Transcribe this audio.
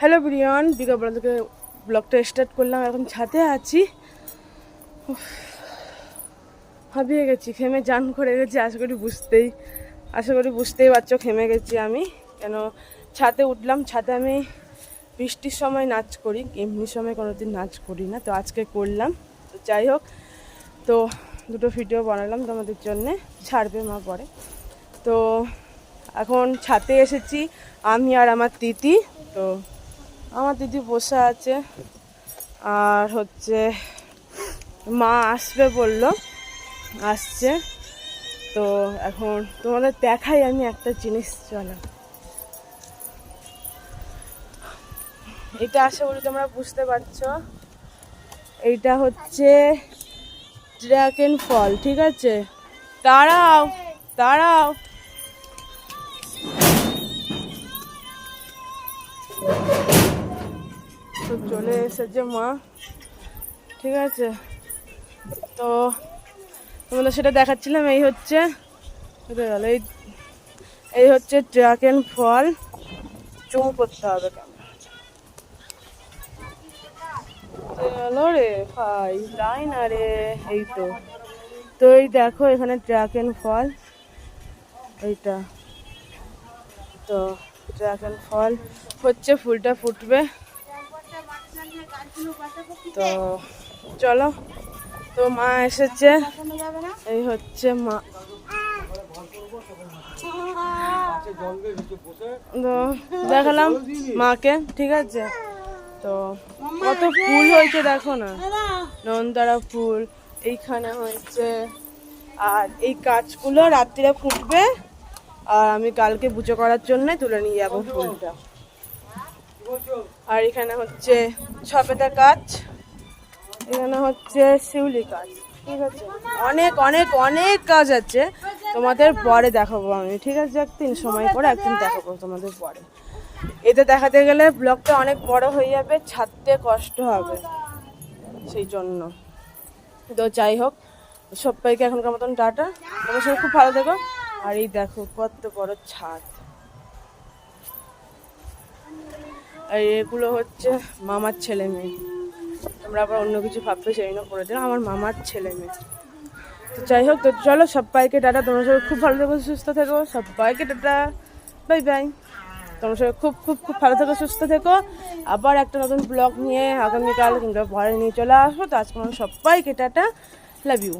Hello Brian, বিকালবেলা থেকে ব্লগটা স্টার্ট করলাম। এখন ছাদে আছি, হাবিয়ে গেছি, ঘেমে জান করে গেছি। আশা করি বুঝতেই পারছো ঘেমে গেছি আমি। কেন ছাদে উঠলাম, ছাদে আমি বৃষ্টির সময় নাচ করি, এমনি সময় কোনোদিন নাচ করি না, তো আজকে করলাম। তো যাই হোক, তো দুটো ভিডিও বানালাম তোমাদের জন্যে, ছাড়বে মা পরে। তো এখন ছাদে এসেছি আমি আর আমার দিদি। তো আমার দিদি বসে আছে, আর হচ্ছে মা আসবে বললো, আসছে। তো এখন তোমাদের দেখাই আমি একটা জিনিস। চলো, এটা আসে বলে তোমরা বুঝতে পারছো, এইটা হচ্ছে ড্রাগন ফল, ঠিক আছে? দাঁড়াও দাঁড়াও, তো চলে এসেছে মা, ঠিক আছে? তো তোমাদের সেটা দেখাচ্ছিলাম। এই হচ্ছে এই হচ্ছে ড্রাগন ফল। চুম করতে হবে চলো রে ভাই, তাই না রে? এই তো এই দেখো এখানে ড্রাগন ফল, এইটা তো ড্রাগন ফল হচ্ছে, ফুলটা ফুটবে। তো চলো, তো মা এসেছে, এই হচ্ছে মা। তো দেখালাম মাকে, ঠিক আছে? তো কত ফুল হয়েছে দেখো না, নয়নতারা ফুল এইখানে হয়েছে। আর এই গাছগুলো রাত্রিরে ফুটবে, আর আমি কালকে পুজো করার জন্য তুলে নিয়ে যাবো ফুলটা। আর এখানে হচ্ছে সবেদা গাছ, এখানে হচ্ছে শিউলি গাছ, ঠিক আছে? অনেক অনেক অনেক গাছ আছে, তোমাদের পরে দেখাবো আমি, ঠিক আছে? একদিন সময় করে একদিন দেখাবো তোমাদের পরে। এতে দেখাতে গেলে ব্লগটা অনেক বড় হয়ে যাবে, ছাড়তে কষ্ট হবে, সেই জন্য। তো যাই হোক, সবাইকে এখনকার মতন টাটা, তোমার সঙ্গে খুব ভালো থেকো। আর এই দেখো কত বড় ছাদ, আর এগুলো হচ্ছে মামার ছেলে মেয়ে। তোমরা আবার অন্য কিছু ভাববে, সেই জন্য করে দিলাম, আমার মামার ছেলে মেয়ে। তো যাই হোক, তো চলো সবাইকে টাটা, তোমার সঙ্গে খুব ভালো থেকো, সুস্থ থেকো, সবাইকে টাটা, বাই বাই। তোমার সঙ্গে খুব খুব খুব ভালো থেকো, সুস্থ থেকো। আবার একটা নতুন ব্লগ নিয়ে আগামীকাল কিংবা পরে নিয়ে চলে আসবো। তো আজকে সবাইকে টাটা, লাভ ইউ।